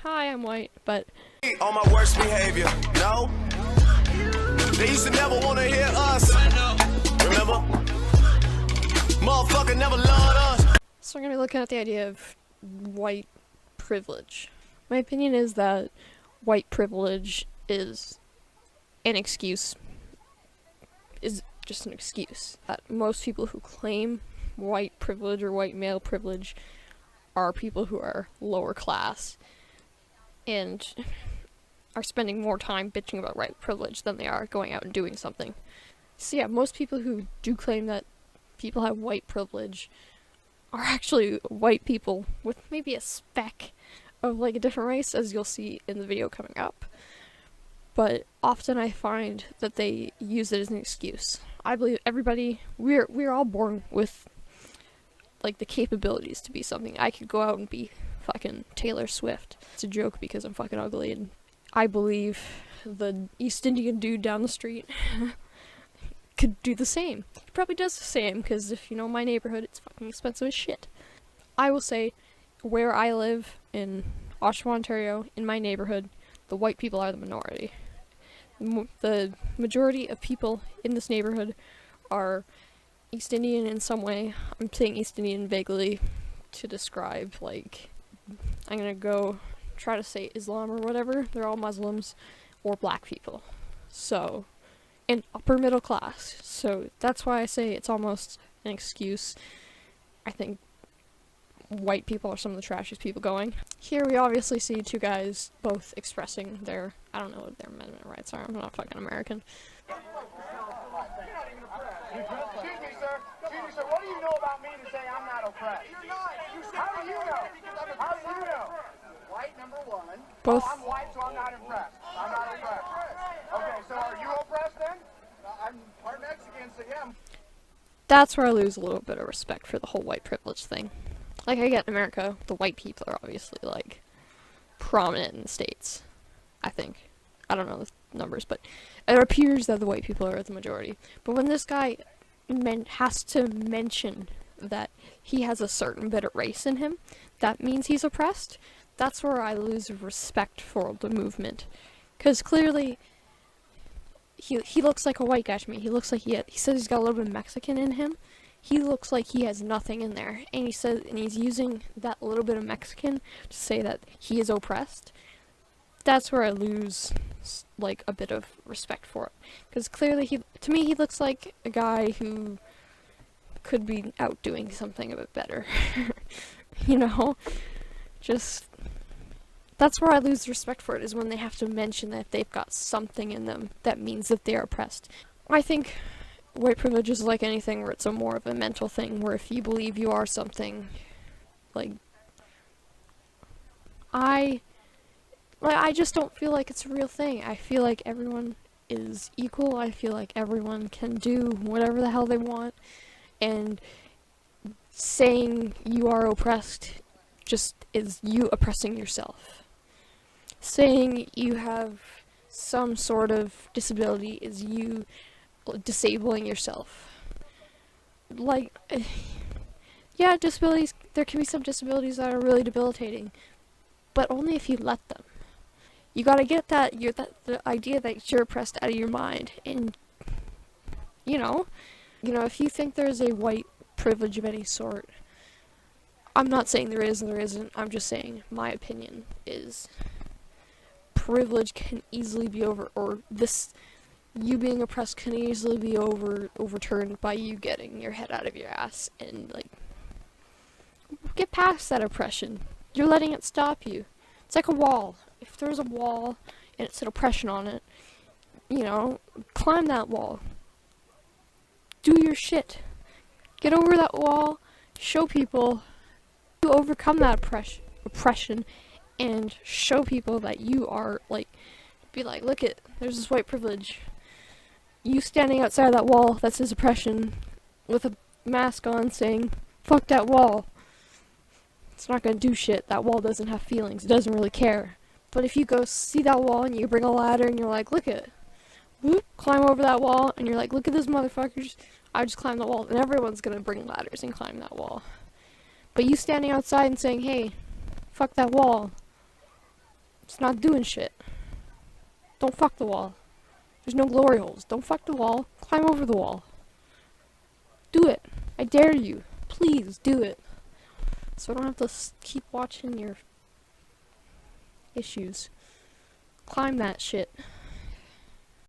hi, I'm white, but On my worst behavior, no. They used to never want to hear us. Remember? Motherfucker never loved us. so we're gonna be looking at the idea of white privilege. My opinion is that white privilege is just an excuse. That most people who claim white privilege or white male privilege are people who are lower class and are spending more time bitching about white privilege than they are going out and doing something. So yeah, most people who do claim that people have white privilege are actually white people with maybe a speck of like a different race, as you'll see in the video coming up. But often I find that they use it as an excuse. I believe we're all born with like the capabilities to be something. I could go out and be fucking Taylor Swift. It's a joke because I'm fucking ugly, and I believe the East Indian dude down the street could do the same. He probably does the same, because if you know my neighborhood, it's fucking expensive as shit. I will say, where I live in Oshawa, Ontario, in my neighborhood, the white people are the minority. The majority of people in this neighborhood are East Indian in some way. I'm saying East Indian vaguely to describe, like, I'm gonna go try to say Islam or whatever. They're all Muslims or black people. So, and upper middle class. So that's why I say it's almost an excuse. I think white people are some of the trashiest people going. Here we obviously see two guys both expressing their, I don't know what their amendment rights are, I'm not fucking American. Excuse me, sir. What do you know about me to say I'm not oppressed? You're not. How do you know? How do you know? White, number one. Both. Oh, I'm white, so I'm not impressed. I'm not impressed. Okay, so are you oppressed then? I'm part Mexican, so yeah. That's where I lose a little bit of respect for the whole white privilege thing. Like, I get in America, the white people are obviously, like, prominent in the States, I think. I don't know the numbers, but it appears that the white people are the majority. But when this guy has to mention that he has a certain bit of race in him, that means he's oppressed. That's where I lose respect for the movement. Because clearly, he looks like a white guy to me. He looks like he says he's got a little bit of Mexican in him. He looks like he has nothing in there, and he's using that little bit of Mexican to say that he is oppressed. That's where I lose, like, a bit of respect for it. Because clearly, to me, he looks like a guy who could be out doing something a bit better. You know? Just, that's where I lose respect for it, is when they have to mention that they've got something in them that means that they are oppressed. I think white privilege is like anything where it's more of a mental thing, where if you believe you are something, like, I just don't feel like it's a real thing. I feel like everyone is equal. I feel like everyone can do whatever the hell they want, and saying you are oppressed just is you oppressing yourself. Saying you have some sort of disability is you disabling yourself. Like, yeah, disabilities, there can be some disabilities that are really debilitating, but only if you let them. You gotta get the idea that you're oppressed out of your mind, and, you know, if you think there's a white privilege of any sort, I'm not saying there is and there isn't, I'm just saying my opinion is privilege can easily be you being oppressed can easily be overturned by you getting your head out of your ass and, like, get past that oppression. You're letting it stop you. It's like a wall. If there's a wall and it said oppression on it, climb that wall. Do your shit. Get over that wall. Show people you overcome that oppression, and show people that you are, like, be like, look it, there's this white privilege. You standing outside that wall that says oppression with a mask on saying, fuck that wall. It's not gonna do shit. That wall doesn't have feelings. It doesn't really care. But if you go see that wall and you bring a ladder and you're like, look it, whoop, climb over that wall, and you're like, look at this motherfuckers, I just climbed the wall, and everyone's gonna bring ladders and climb that wall. But you standing outside and saying, hey, fuck that wall, It's not doing shit. Don't fuck the wall. There's no glory holes. Don't fuck the wall. Climb over the wall. Do it. I dare you. Please do it. So I don't have to keep watching your issues. Climb that shit.